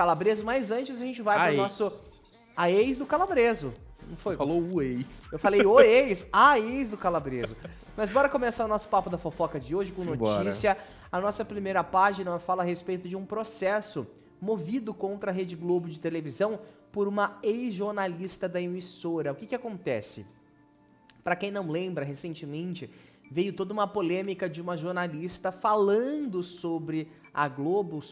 Calabreso, mas antes a gente vai pro nosso... A ex do Calabreso. Não foi? Falou o ex. Eu falei o ex, a ex do Calabreso. Mas bora começar o nosso papo da fofoca de hoje com notícia. A nossa primeira página fala a respeito de um processo movido contra a Rede Globo de televisão por uma ex-jornalista da emissora. O que acontece? Para quem não lembra, recentemente veio toda uma polêmica de uma jornalista falando sobre a Globo,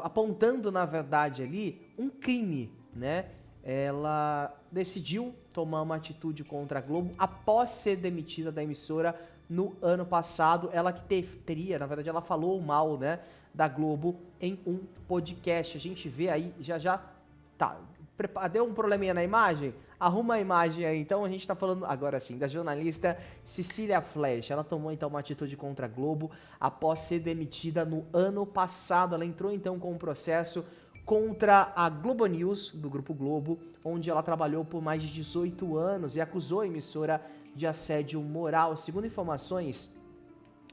apontando, na verdade, ali um crime, né? Ela decidiu tomar uma atitude contra a Globo após ser demitida da emissora no ano passado. Ela que teria, na verdade, ela falou mal, né, da Globo em um podcast. A gente vê aí, já. Tá, deu um probleminha na imagem? Arruma a imagem aí. Então a gente tá falando agora sim da jornalista Cecília Flash. Ela tomou então uma atitude contra a Globo após ser demitida no ano passado. Ela entrou então com um processo contra a Globo News, do Grupo Globo, onde ela trabalhou por mais de 18 anos e acusou a emissora de assédio moral. Segundo informações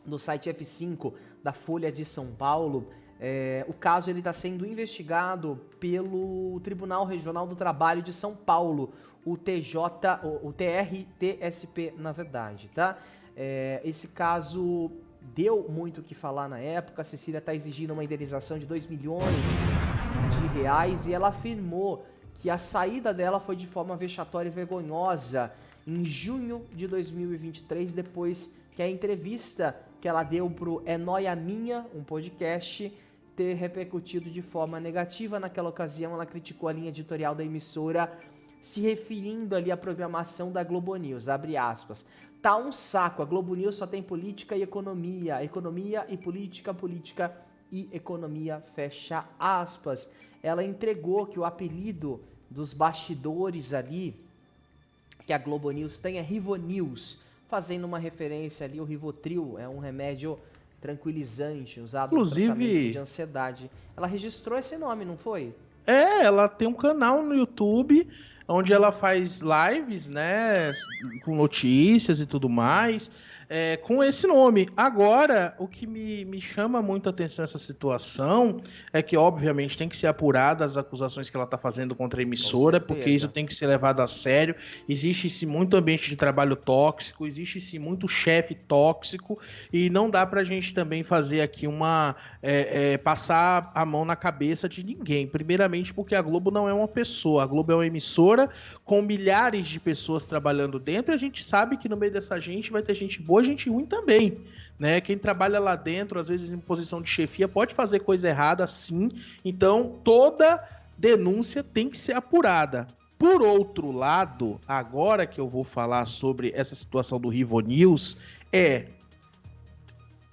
do site F5 da Folha de São Paulo, o caso está sendo investigado pelo Tribunal Regional do Trabalho de São Paulo, o TRTSP, na verdade, tá? Esse caso deu muito o que falar na época. A Cecília está exigindo uma indenização de 2 milhões de reais e ela afirmou que a saída dela foi de forma vexatória e vergonhosa em junho de 2023, depois que a entrevista que ela deu pro É Nóia Minha, um podcast, ter repercutido de forma negativa. Naquela ocasião, ela criticou a linha editorial da emissora, se referindo ali à programação da Globo News, abre aspas. Tá um saco, a Globo News só tem política e economia e política, política e economia, fecha aspas. Ela entregou que o apelido dos bastidores ali, que a Globo News tem, é Rivonews, fazendo uma referência ali, o Rivotril é um remédio tranquilizante usado no tratamento de ansiedade. Ela registrou esse nome, não foi? Ela tem um canal no YouTube onde ela faz lives, né, com notícias e tudo mais, com esse nome. Agora, o que me chama muito a atenção nessa situação é que, obviamente, tem que ser apurada as acusações que ela está fazendo contra a emissora, porque isso tem que ser levado a sério. Existe-se muito ambiente de trabalho tóxico, existe-se muito chefe tóxico, e não dá pra gente também fazer aqui passar a mão na cabeça de ninguém. Primeiramente porque a Globo não é uma pessoa, a Globo é uma emissora com milhares de pessoas trabalhando dentro, e a gente sabe que no meio dessa gente vai ter gente boa e gente ruim também, né? Quem trabalha lá dentro, às vezes em posição de chefia, pode fazer coisa errada sim, então toda denúncia tem que ser apurada. Por outro lado, agora que eu vou falar sobre essa situação do Rivonews,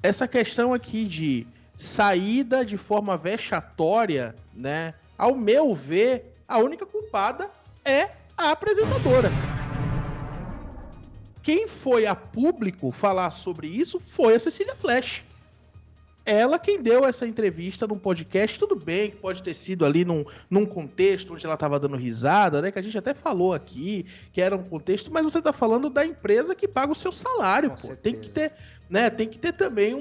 essa questão aqui de saída de forma vexatória, né? Ao meu ver, a única culpada é a apresentadora. Quem foi a público falar sobre isso foi a Cecília Flash. Ela quem deu essa entrevista num podcast, tudo bem que pode ter sido ali num contexto onde ela estava dando risada, né? Que a gente até falou aqui que era um contexto, mas você está falando da empresa que paga o seu salário, pô. Tem que ter, né? Tem que ter também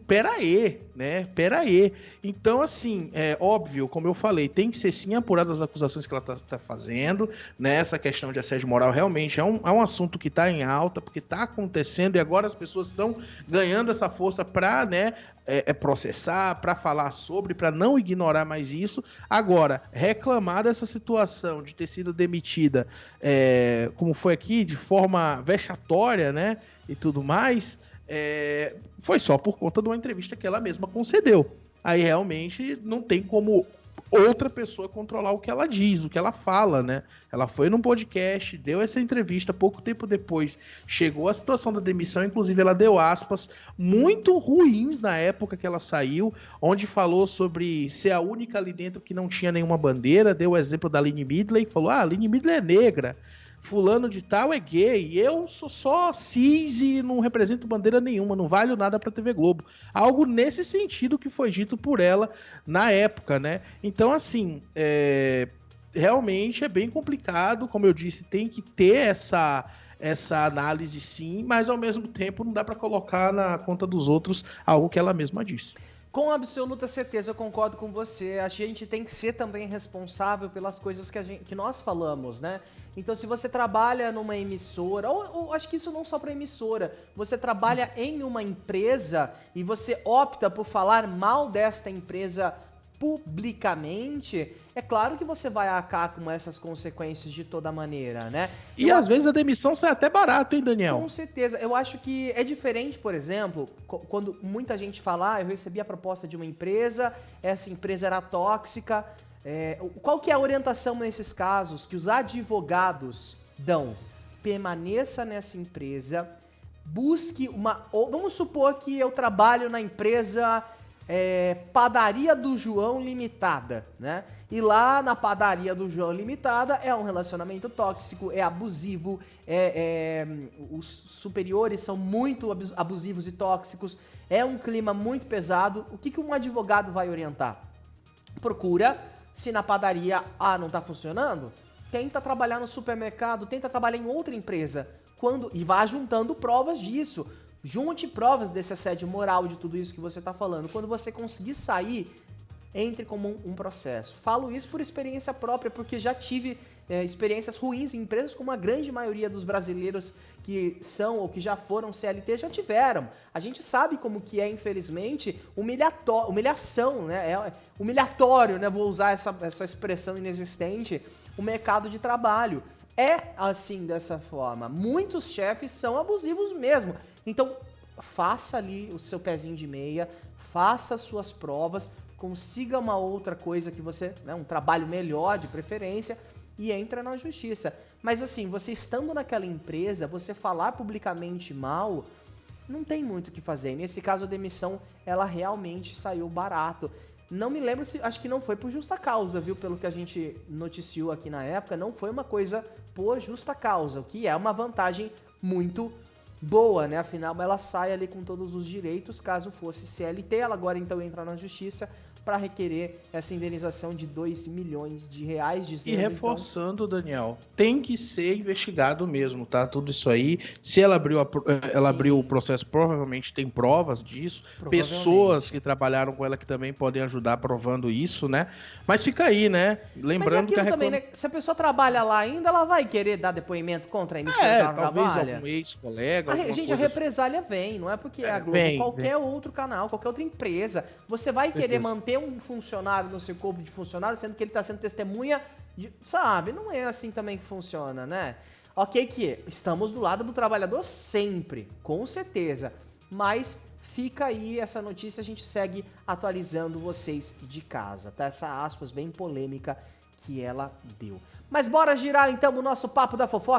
peraí, né? Peraí. Então, assim, é óbvio, como eu falei, tem que ser sim apurado as acusações que ela tá fazendo, né? Essa questão de assédio moral realmente é um assunto que está em alta, porque está acontecendo e agora as pessoas estão ganhando essa força para, né, processar, para falar sobre, para não ignorar mais isso. Agora, reclamar dessa situação de ter sido demitida, como foi aqui, de forma vexatória, né, e tudo mais, foi só por conta de uma entrevista que ela mesma concedeu. Aí realmente não tem como outra pessoa controlar o que ela diz, o que ela fala, né? Ela foi num podcast, deu essa entrevista, pouco tempo depois chegou a situação da demissão, inclusive ela deu aspas muito ruins na época que ela saiu, onde falou sobre ser a única ali dentro que não tinha nenhuma bandeira, deu o exemplo da Lynn Midley, falou, a Lynn Midley é negra, fulano de tal é gay, eu sou só cis e não represento bandeira nenhuma, não valho nada pra TV Globo. Algo nesse sentido que foi dito por ela na época, né? Então, assim, realmente é bem complicado, como eu disse, tem que ter essa análise sim, mas ao mesmo tempo não dá pra colocar na conta dos outros algo que ela mesma disse. Com absoluta certeza, eu concordo com você. A gente tem que ser também responsável pelas coisas que nós falamos, né? Então, se você trabalha numa emissora, ou acho que isso não só para emissora, você trabalha em uma empresa e você opta por falar mal desta empresa publicamente, é claro que você vai arcar com essas consequências de toda maneira, né? E às vezes a demissão sai até barato, hein, Daniel? Com certeza. Eu acho que é diferente, por exemplo, quando muita gente fala, eu recebi a proposta de uma empresa, essa empresa era tóxica. Qual que é a orientação nesses casos que os advogados dão? Permaneça nessa empresa, busque vamos supor que eu trabalho na empresa Padaria do João Limitada, né? E lá na Padaria do João Limitada é um relacionamento tóxico, é abusivo, os superiores são muito abusivos e tóxicos, é um clima muito pesado. O que um advogado vai orientar? Procura, se na padaria não tá funcionando, tenta trabalhar no supermercado, tenta trabalhar em outra empresa, e vá juntando provas disso. Junte provas desse assédio moral, de tudo isso que você está falando. Quando você conseguir sair, entre como um processo. Falo isso por experiência própria, porque já tive experiências ruins em empresas, como a grande maioria dos brasileiros que são ou que já foram CLT já tiveram. A gente sabe como que é, infelizmente, humilhação, né? Humilhatório, né? Vou usar essa expressão inexistente, o mercado de trabalho. É assim, dessa forma. Muitos chefes são abusivos mesmo. Então, faça ali o seu pezinho de meia, faça as suas provas, consiga uma outra coisa que você, né, um trabalho melhor de preferência e entra na justiça. Mas assim, você estando naquela empresa, você falar publicamente mal, não tem muito o que fazer. Nesse caso, a demissão, ela realmente saiu barato. Não me lembro acho que não foi por justa causa, viu? Pelo que a gente noticiou aqui na época, não foi uma coisa por justa causa, o que é uma vantagem muito boa, né? Afinal, ela sai ali com todos os direitos, caso fosse CLT. Ela agora então entra na justiça para requerer essa indenização de 2 milhões de reais. Dizendo, e reforçando, então, Daniel, tem que ser investigado mesmo, tá? Tudo isso aí. Se ela abriu o processo, provavelmente tem provas disso. Pessoas que trabalharam com ela que também podem ajudar provando isso, né? Mas fica aí, né? Lembrando que também, né? Se a pessoa trabalha lá ainda, ela vai querer dar depoimento contra a emissora que ela talvez trabalha? Algum ex-colega. Gente, a represália vem, não é porque é a Globo, qualquer outro canal, qualquer outra empresa. Você vai querer manter um funcionário no seu corpo de funcionário, sendo que ele está sendo testemunha sabe? Não é assim também que funciona, né? Ok que estamos do lado do trabalhador sempre, com certeza. Mas fica aí essa notícia, a gente segue atualizando vocês de casa, tá? Essa aspas bem polêmica que ela deu. Mas bora girar então o nosso papo da fofoca.